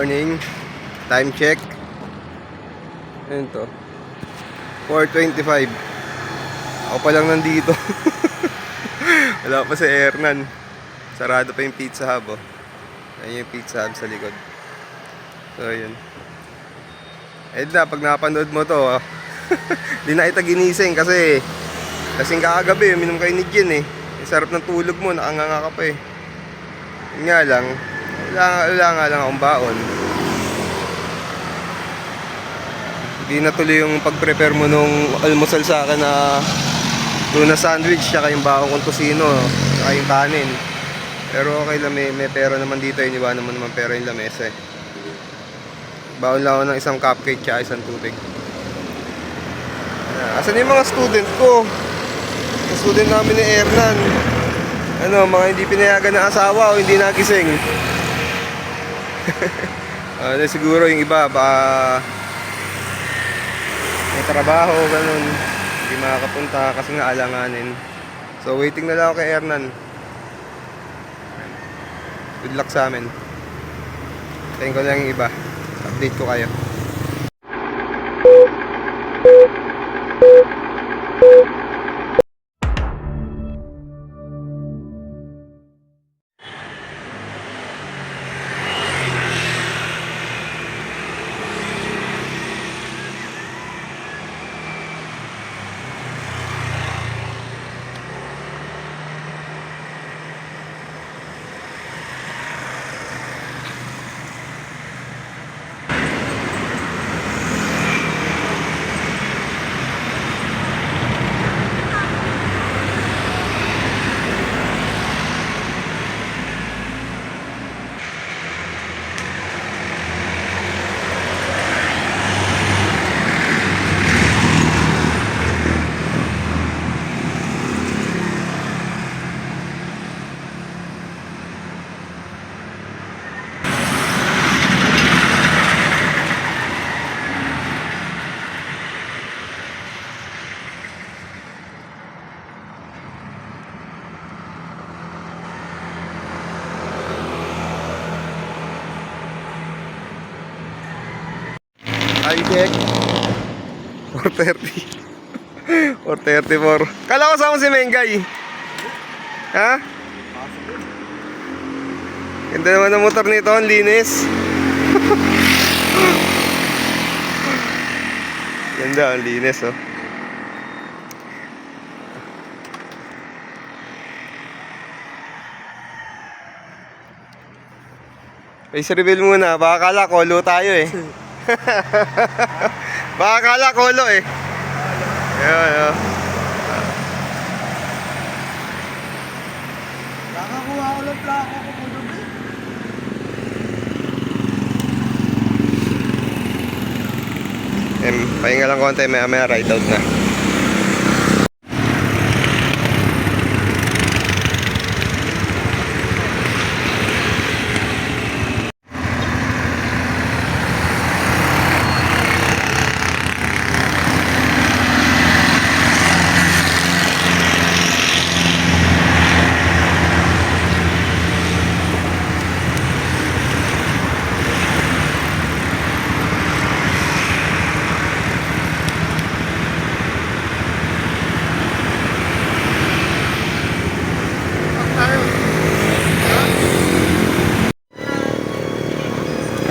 morning. Time check. Ayun to. 4:25. Ako pa lang nandito. Wala pa si Hernan. Sarado pa yung Pizza Hub, oh. Ayun yung Pizza Hub sa likod. So, ayun. Ayun na, pag napanood mo to, oh. Di na kita ginising kasi kasing kakagabi, minum kayo ni Gin, eh. Yung sarap ng tulog mo, nakanganga ka pa, eh. Yun nga lang, wala nga lang akong baon. Hindi natuloy yung pag-prepare mo nung almusal sa akin na tuna sandwich, tsaka yung baon kong tosino, tsaka yung kanin. Pero okay lang, may pera naman dito, iniwanan mo naman pera yung lamesa, eh. Baon lang ako ng isang cupcake tsaka isang tubig. Asan yung mga student ko? Yung student namin ni Hernan, ano, mga hindi pinayagan ng asawa o hindi nagising. Siguro yung iba baka may trabaho, ganun, hindi makakapunta kasi nga alanganin. So waiting na lang ako kay Hernan. Good luck sa amin. Tingin ko lang yung iba, update ko kayo. I check 4:30 4:34. Kala ko sama si Mengay. Ha? Ganda naman ang motor nito, ang linis. Ganda, ang linis, oh. Face reveal muna, baka kala kolo tayo, eh. Baka kala kolo, eh. Ayun, oh. Nakakuha ko lang plaka ko po gabi. Pahinga lang konti, maya ride out na.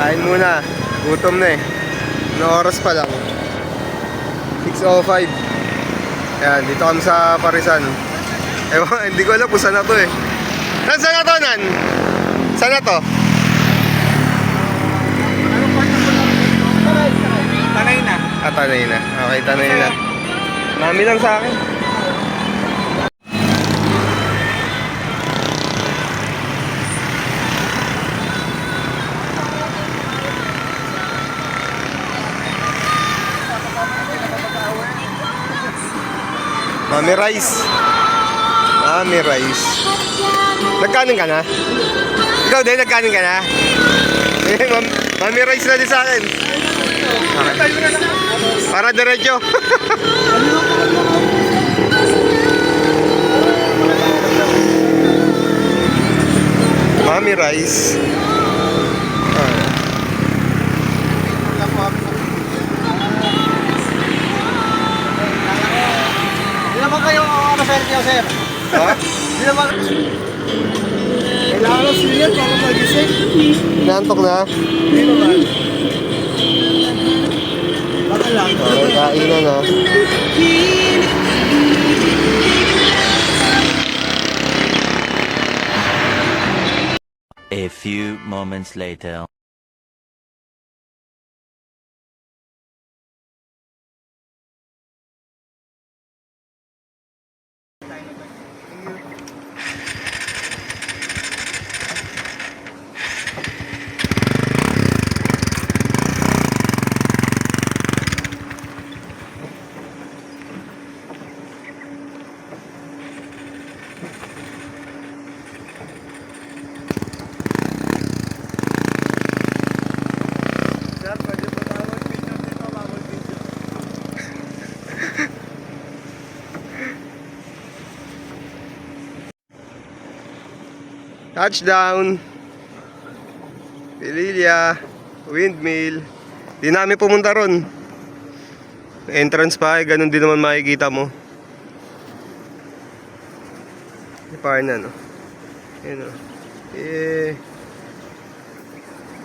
Kain muna, gutom na, eh. Ano oras pa lang? 6:05. Ayan, dito kami sa Parisan. Ewan, hindi ko alam kung saan na to, eh. Saan na to, Nan? Saan na to? Tanay na. Tanay na. Okay, Tanay na. Mami lang sa akin. Mami Rice. Mami Rice. Nagkanin ka na? Ikaw din, nagkanin ka na? Mami Rice na din sa akin. Okay. Para diretso. Mami Rice. swerte ko, sir. Ha? Hindi naman. Kailangan ng silyat para magising. Nantok na? Hindi naman. Baka lang. Okay, kainan na. A few moments later. Sir, pwede ba tawag picture dito? Bawal video. Touchdown! Pililya, windmill. Di namin pumunta ron. Entrance pa eh, ganun din naman makikita mo. Parang na, no? Yun, no? Eh.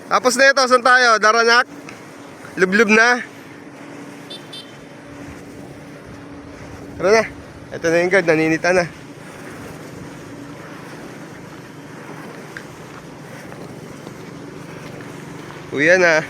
Tapos na ito, saan tayo? Daranak? Lublub na? Tara na. Ito na yung guard, naninita na. Uya na.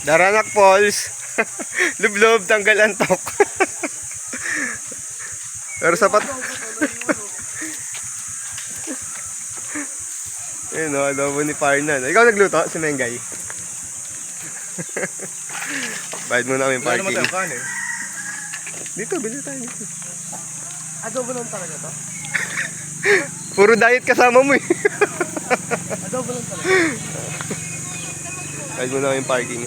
Daranak Falls. Lublob, tanggal antok. Pero sapat. Ayun o, adobo ni Parnan. Ikaw nagluto, si Mengay. Bayad mo namin parking. Dito, bili tayo dito. Adobo lang talaga to? Puro diet kasama mo eh. Adobo lang talaga. Bayad mo namin parking.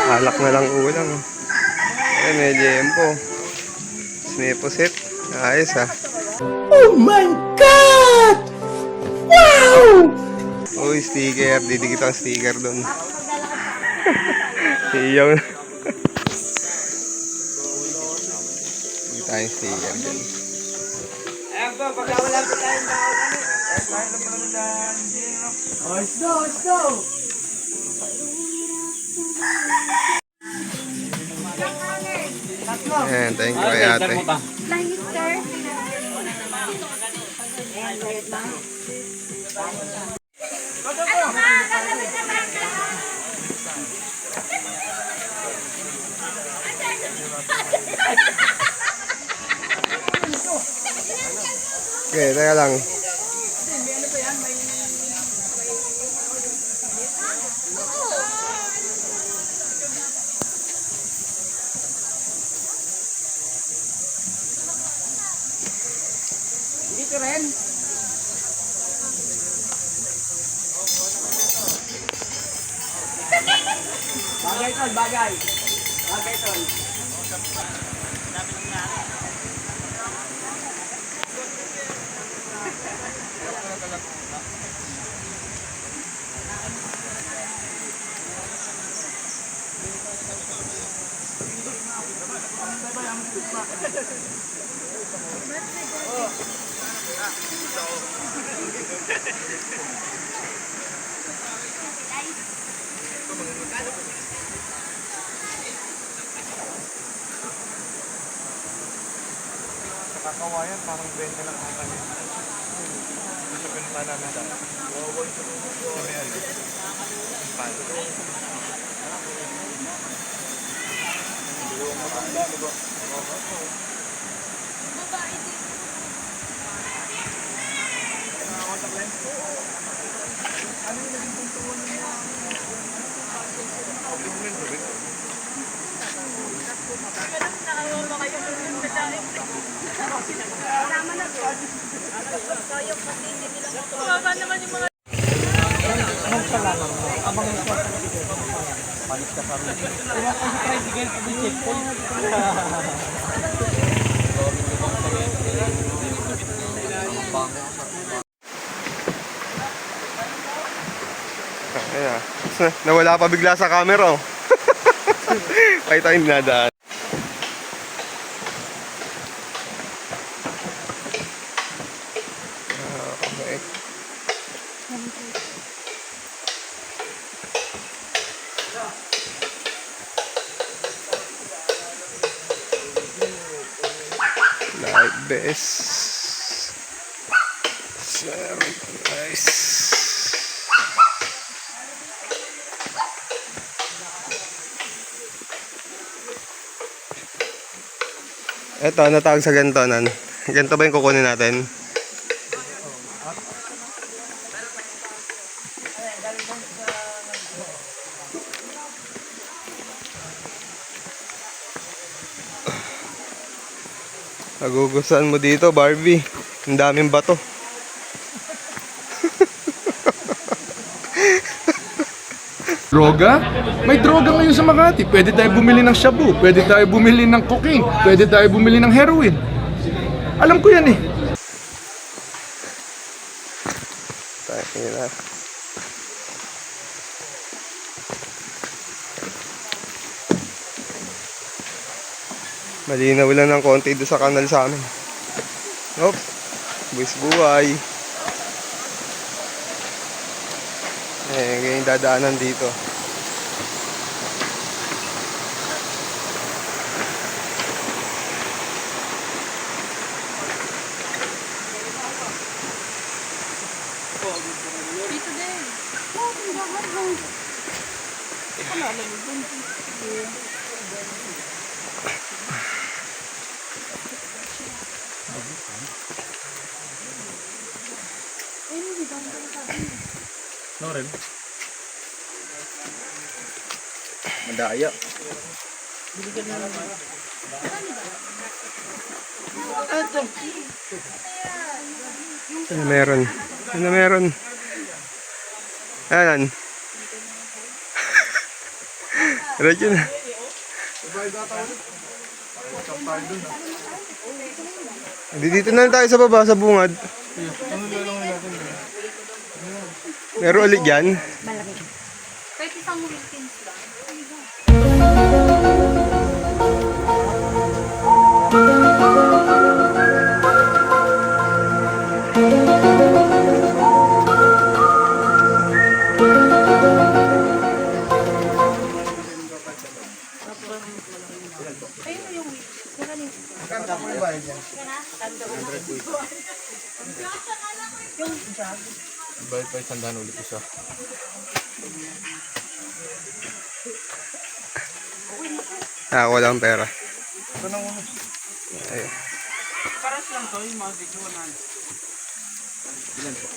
Alak na lang ulang. Eh, may jempo. May pusit. Ayos ha. Oh my God! Wow! Uy, sticker. Didikit ang sticker doon. Iyaw na. Hindi tayong sticker doon. Ayan po, pagka wala po tayong bawal ano. Tayo na pala nila. Ayos na, ayos na. Ayan, thank you kay ate. Langit, sir. Okay, teka lang. Dito rin. Bagay tol, bagay. Bagay tol. Kakawayan, parang benta lang ang kanya. Gusto ko yung namin dahil. Sabi yan eh. Paano? Ayan. Nawala pa bigla sa camera, oh. Kahit tayo dinadaan. Okay. Like this. Very nice. Eto, ano tawag sa ganito, nan? Ganito ba yung kukunin natin? Nagugustuhan mo dito, Barbie. Ang daming bato. Droga? May droga ngayon sa Makati. Pwede tayo bumili ng shabu, pwede tayo bumili ng cocaine, pwede tayo bumili ng heroin. Alam ko yan eh. Tayo na. Malinaw lang ng konti doon sa kanal sa amin. Hop. Buwis buhay. Ganyan yung dadaanan dito. Dito din. Oh, tindahan lang. Wala lang dun. Eh, hindi ba ang sabi? No rin. Madaya. Ano meron? Ano meron? Ayan. Radyo na. Dito na lang tayo sa baba, sa bungad. Meron ulit yan. Malamig. Kahit isang Wilkins lang. Ayun yung Wilkins. Magkano yung bayad yan? Yung jug. Bayad pa 100 ulit isa. Wala akong pera. Ayun. Paras lang to, yung mga video 100. Ilan po?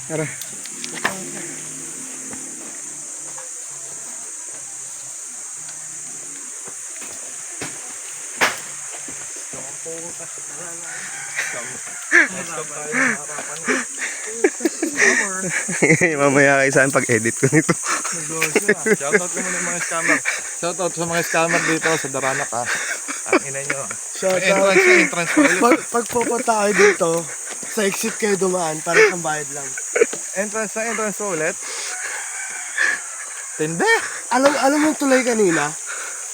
Tara. Mamaya kayo saan pag-edit ko nito. Shoutout ko muna yung mga scammer. Shoutout sa mga scammer dito sa Daranak ha. Ang ina nyo. Entrance pa ulit. Pag pupunta kayo dito, sa exit kayo dumaan, para ang bayad lang. Entrance pa ulit. Tinde. Alam mo yung tulay kanina?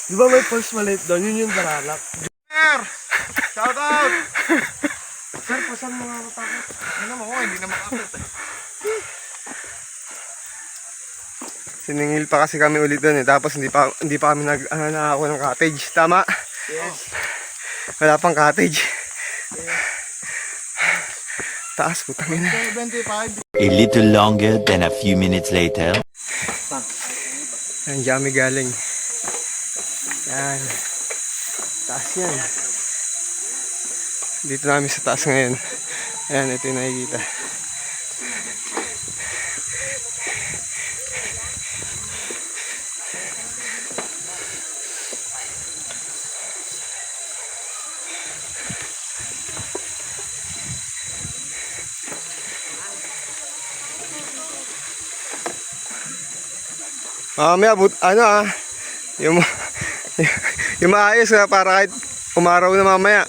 Di ba may pulse maliit doon? Yun yung Daranak. Shoutout! Sir, pasan mo nga matakot. Ano mo, hindi na makakit. Siningil pa kasi kami ulit doon eh. Tapos hindi pa kami nakakuha ng cottage. Tama? Yes. Wala pang cottage. Taas, putang ina. 75. A little longer than a few minutes later. Yan, dyan kami galing. Yan. Taas yan. Dito namin sa taas ngayon. Ayan, ito yung nakikita. Mamaya, yung, yung maayos para kahit umaraw na mamaya.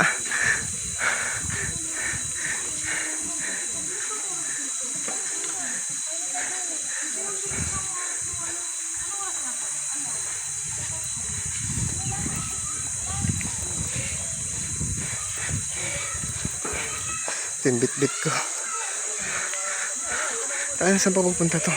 Ito yung bit-bit ko. Tayo, saan pa pupunta to?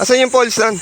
Asan yung poles nun?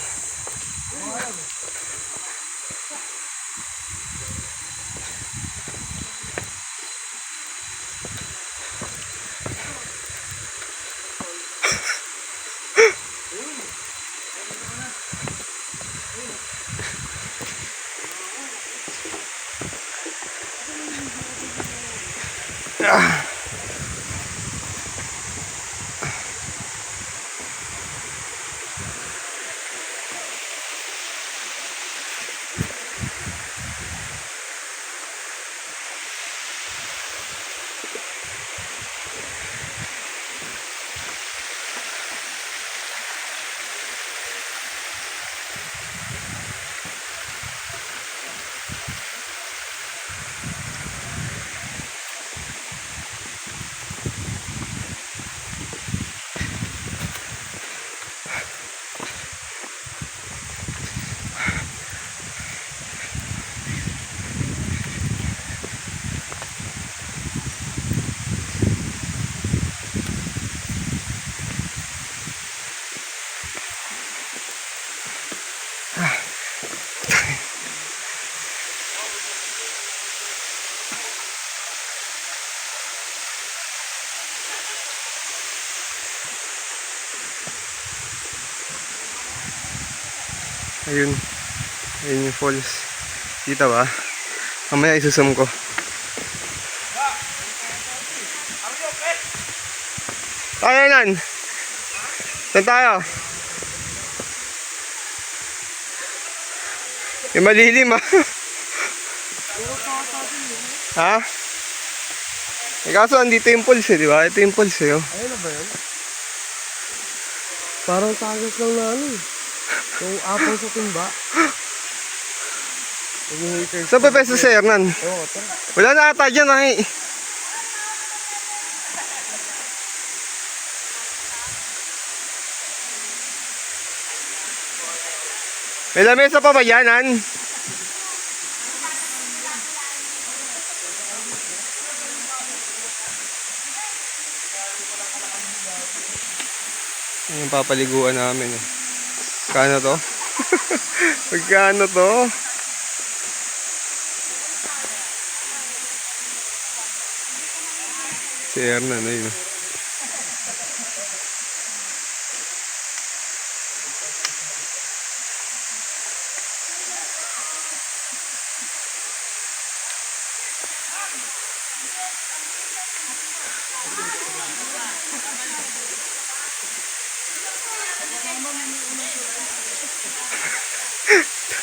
Ayun. Ayun yung falls. Kita ba? Mamaya isusum ko. Tayo nan. Saan tayo? Yung malilim ah. Ha? Eh kaso andito yung falls eh, di ba? Ito yung falls eh. Oh. Ayun na ba yun? Parang tagas lang na ano eh. Yung apple sa timba. Saan pa pwesto si Hernan? Oo, tara. Wala na ata dyan ay. May lamesa pa ba yan, Han? Yung papaliguan namin eh. Kano to? Magkano to? Si Hernan na yun.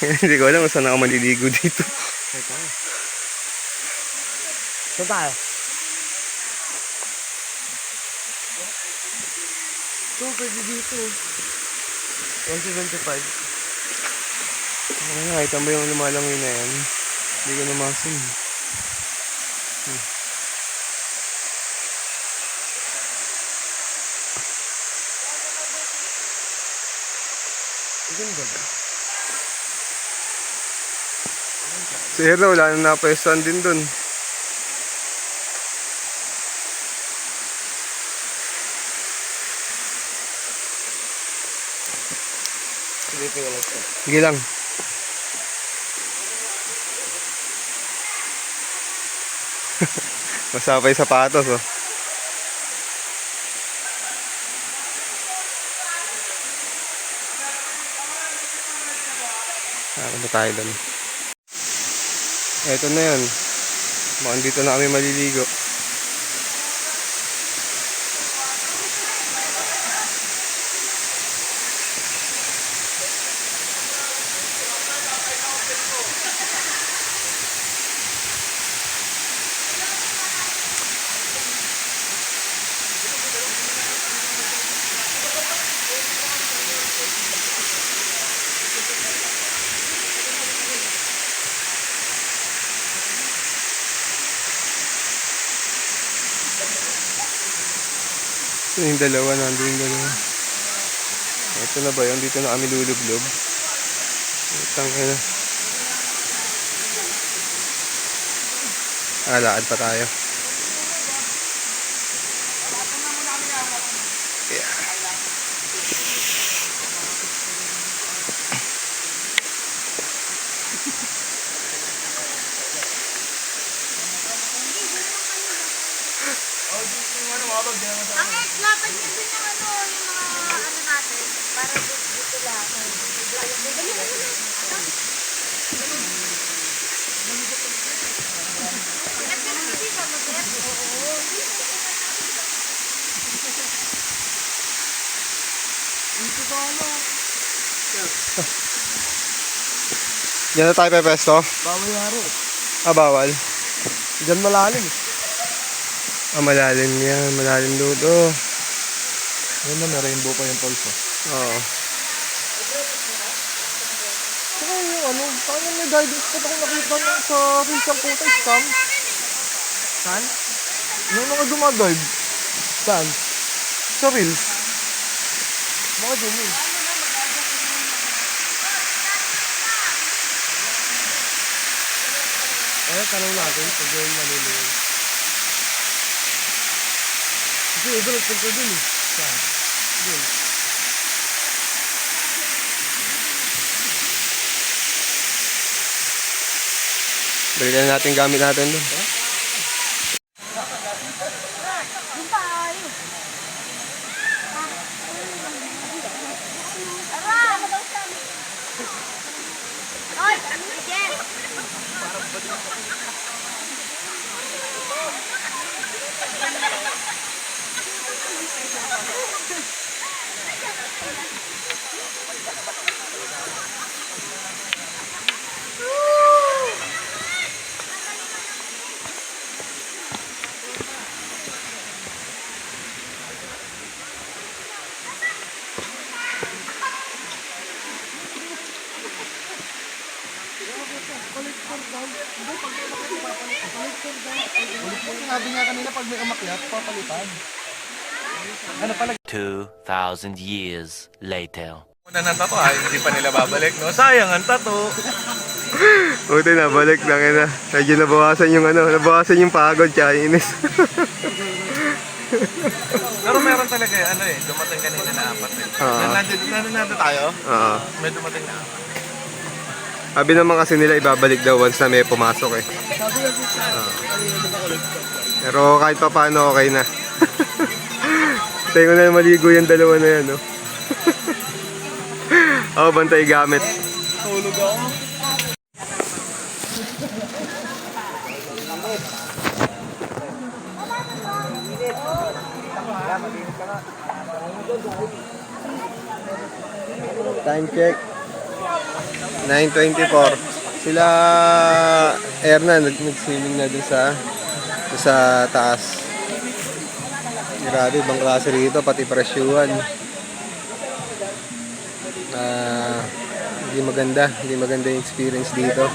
Hindi ko alam kung saan ako maliligo dito. Saan tayo? Ito, pwede dito. 175. Ano nga, itamba yung lumalangoy na yan. Hindi ko namasin. Ganda ba? Si Herna, wala na napwestuhan din dun. Silipin ko lang siya. Sige lang. Masapay sapatos oh. Ano ba tayo dun? Eto na yun. Mukhang dito na kami maliligo. Ito yung dalawa, nandun yung dalawa. Ito na ba yun? Dito na kami lulublob. Itang na. Lakad pa tayo. Yeah. Angit, lapad niya dun yung ano, yung mga ano natin. Para dito lang. Dali mo na. At ka naman dito, mag-get. Oo. Dito ba ano? Diyan na tayo pepesto? Bawal yaro. Bawal. Diyan malalim. Malalim yan. Malalim doon. Ayun na, may rainbow pa yung pulse. Oo. Saka yung ano, parang may diving spot ako nakita nung sa Reels ang puta, scam. Saan? Yung mga dumadive. Saan? Sa Reels. Mga dumi. Tanong natin pag yung maliliwan. Kasi iba nagpunta dun eh. Saan? Dun. Balikan natin gamit natin doon. Doon tayo. Tara! Ano daw sabi? Oy! Yes! Sinabi nga kanina pag may umakyat, papalitan. 2,000 years later. Una ng tato ay hindi pa nila babalik, no? Sayang ang tato. Buti na, balik lang na. Medyo nabawasan yung nabawasan yung pagod tsaka yung inis. Pero meron talaga ano eh, dumating kanina na 4 eh. Nandito tayo? Oo. May dumating na 4. Sabi naman kasi nila ibabalik daw once na may pumasok eh. Pero kahit pa paano okay na. Tayo ko na maligo yung dalawa na yan, no? Oo, bantay gamit. Tulog ako. Time check. 9:24. Sila Erna nag-swimming na dun sa taas. Grabe, ibang klase rito, pati presyuhan. Hindi maganda yung experience dito.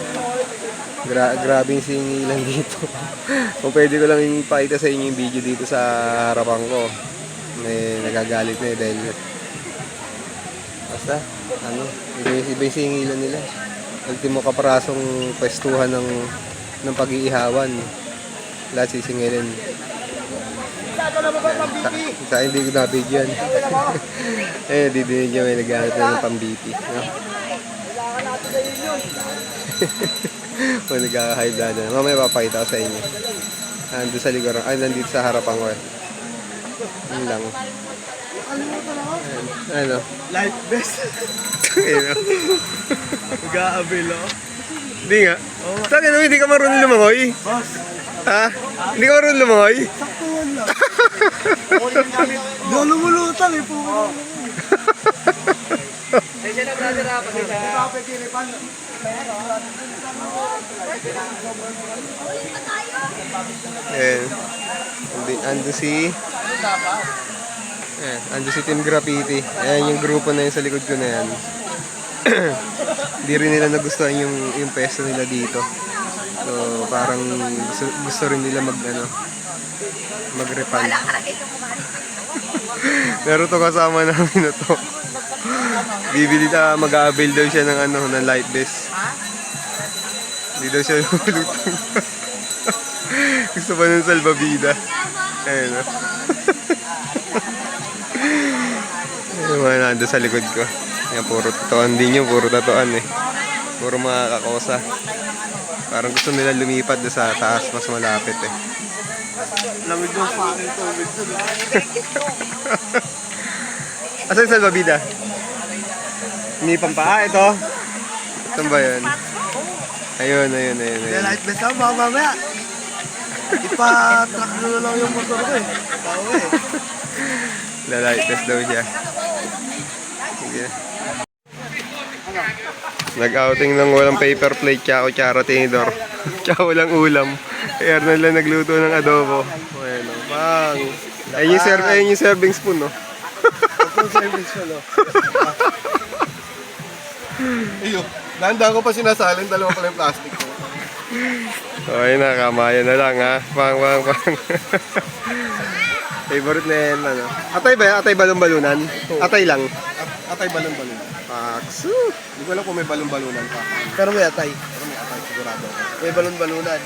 Grabe yung singilan dito. Kung pwede ko lang yung pakita sa inyo yung video dito sa harapan ko. May nagagalit na dahil basta, iba yung singilan nila. Ultimo kaparasong pwestuhan ng pag-iihawan. Lahat sisingilin. Sa hindi ko na-video yan. Dito may naghanap na ng pang-BP. No? Kung nagkaka-high blood na. Mamaya papakita ko sa inyo. Nandito sa likuran. Nandito sa harapan ko eh. Yun lang. Ano? Life best. Ano? Mag-a-avail ako. Hindi nga. Sa akin naman, hindi ka marunong lumangoy. Boss, Ha? Hindi ka rin lumangoy? Di ako lumulutang eh. Pasensya na brother ha, pasensya. Ayan. Ando si... Ayan, ando si Team Graffiti. Ayan yung grupo na yun sa likod ko na yan. Hindi rin nila nagustuhan yung pesto nila dito. So, parang gusto rin nila mag-refund. Pero to kasama namin na to. Bibili na, mag-a-avail daw siya ng light vest. Hindi daw siya lulutong. Gusto pa ng salbabida. Ayun o. Yung mga nando sa likod ko. Yan, puro tatoan din yun. Puro tatoan eh. Puro mga kakosa. Parang gusto nila lumipad doon sa taas. Mas malapit eh. Lamig yung fucking tubig ko. Asan yung salbabida? Hindi pampa. Ito. Saan ba yun? Ayun. Kaya light best ako, baka mamaya. Ipa-track nyo lang yung motor ko eh. Tao eh. Light test daw siya. Sige. Nag-outing ng walang paper plate, tsaka kutsara, tinidor. Tsaka walang ulam. Kaya na lang nagluto ng adobo. Bueno, bang. Ayun yung serving spoon, no? Full service ko, no? Ayun. Dahan-dahan ko pa sinasalin, dalawa pala yung plastic ko. Okay na, kamayan na lang, ha? Pang. Favorite na yan, ano? Atay ba yan? Atay balon-balunan? Atay lang. Atay balon-balunan. Paksu. Hindi ko alam kung may balon-balunan pa. Pero may atay. Sigurado ako. May balon-balunan.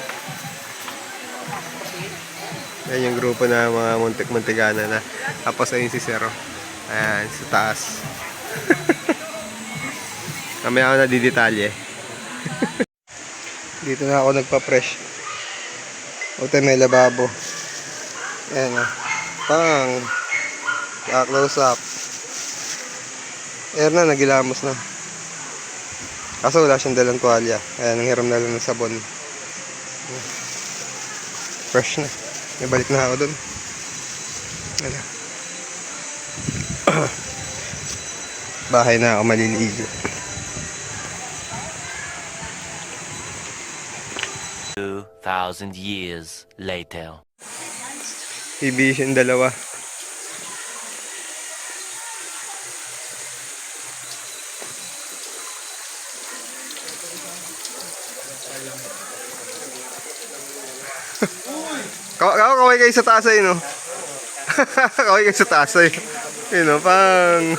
Yan yung grupo na mga muntik-muntikana na. Tapos ayun si Zero. Ayan, sa taas. Kamaya ako nadidetalye. Dito na ako nagpa-fresh. Ito may lababo. Ayan o. Pang. Close up. Ayan na, nagilamos na. Kaso wala siyang dalang tuwalya. Ayan, nanghiram na lang ng sabon. Fresh na. May balik na ako dun. Wala. Bahay na ako maliligo. 2,000 years later. Ibis yung dalawa. Kaway kayo sa taas ay, no? Kaway kayo sa taas ay. Yun, no? Pang.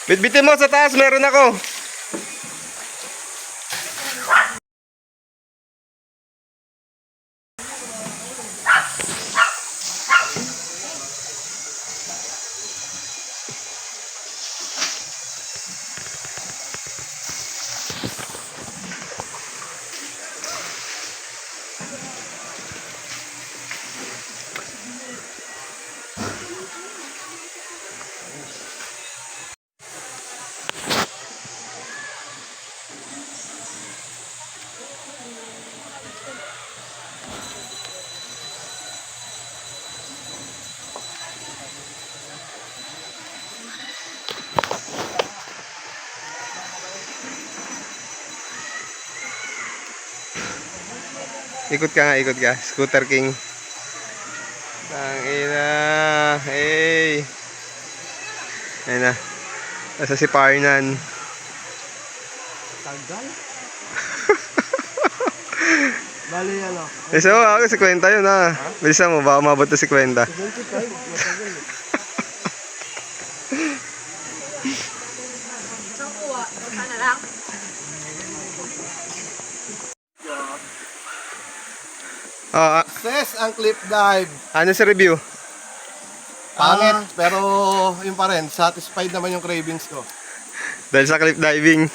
Bitbitin mo sa taas, meron ako. Ikot ka nga, ikot ka. Scooter King. Tangina. Hey. Ayun na. Nasa si Parnan. Tagal? Bali ano? Isa mo ako, 50 yun ha. Bilisan mo, baka umabot na 50. 25. Matagal. Saan kuha? Saan na lang? Success ang cliff dive. Ano sa review? Pangit, pero yun pa rin. Satisfied naman yung cravings ko. Dahil sa cliff diving.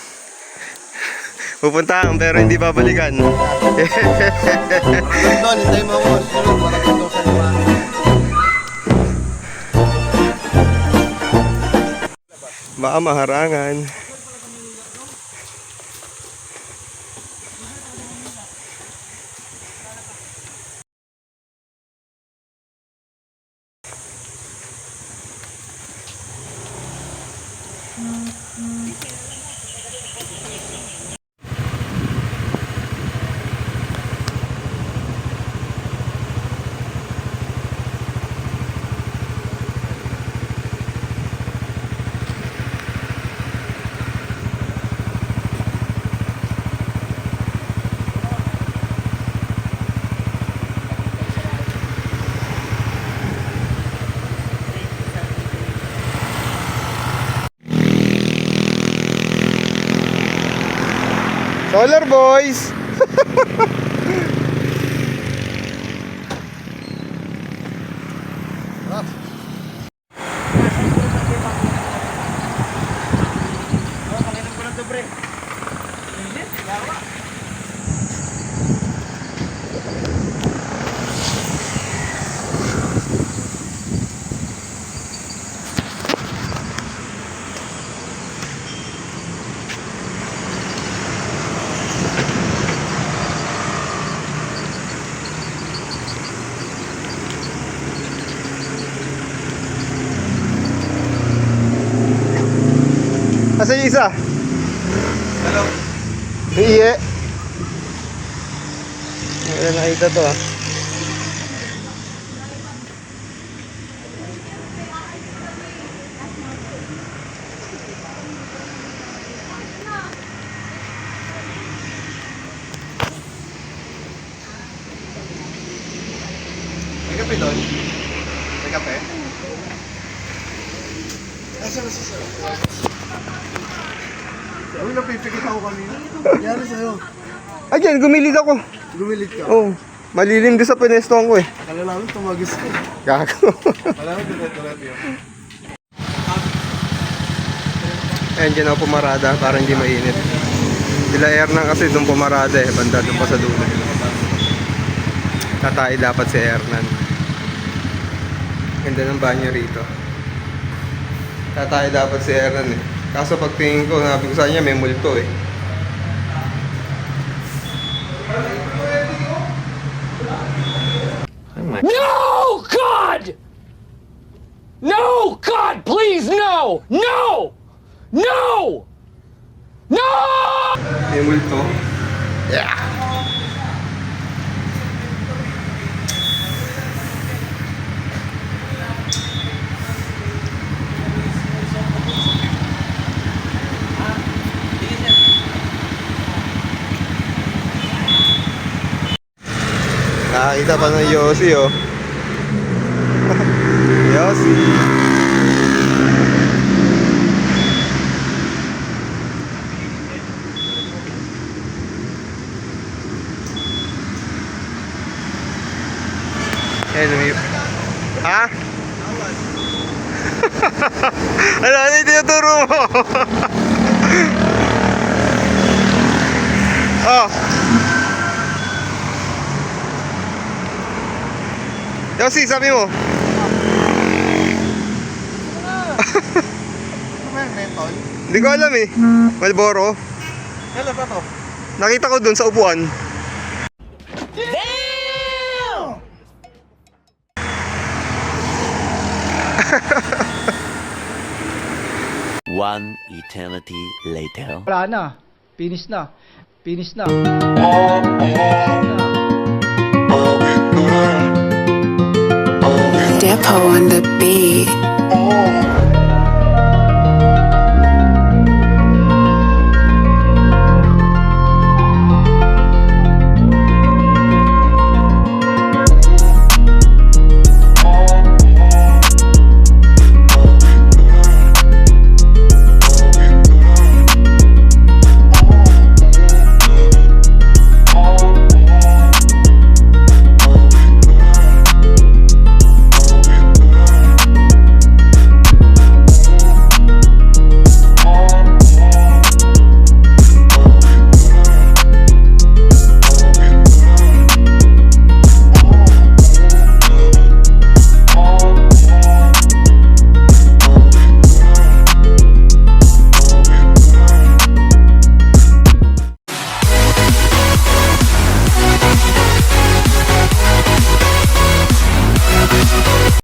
Pupuntahan pero hindi babalikan. Doon, hintay mo ako. Sunod, marating doon sa lima. Baka maharangan. Solar boys! Asan yung isa? Hello. Iye. Wala nakita to ah. May kape doon? May kape? Asa na sir? Uy, napipikit ako kanina. Nangyari sa'yo? Ayan, gumilid ako. Gumilit ka. Oh, malilim din sa pinestuhan ko eh. Kala namin tumagis ka. Gago. Kala namin diret-diret yun. Ayan, dyan ako pumarada para hindi mainit. Sila Ernan kasi doon pumarada eh. Banda doon pa sa dulo. Tatay dapat si Ernan. Ganda ng banyo rito. Tatay dapat si Ernan eh. Kaso pagtingin ko, sabi ko sa kanya may multo eh. No, God! No, God, please, no! No! No! No! May multo. Yeah! Nakakita pa ng Yossi oh. Yossi. Anyway. Ha? Ano yung tinuturo mo? Oh. Yossi, sabi mo. Ano ba yung menthol? Hindi ko alam eh. Malboro. Kailan ba to? Nakita ko dun sa upuan. One eternity later. Wala na. Finish na. Finish na. Depot on the beat.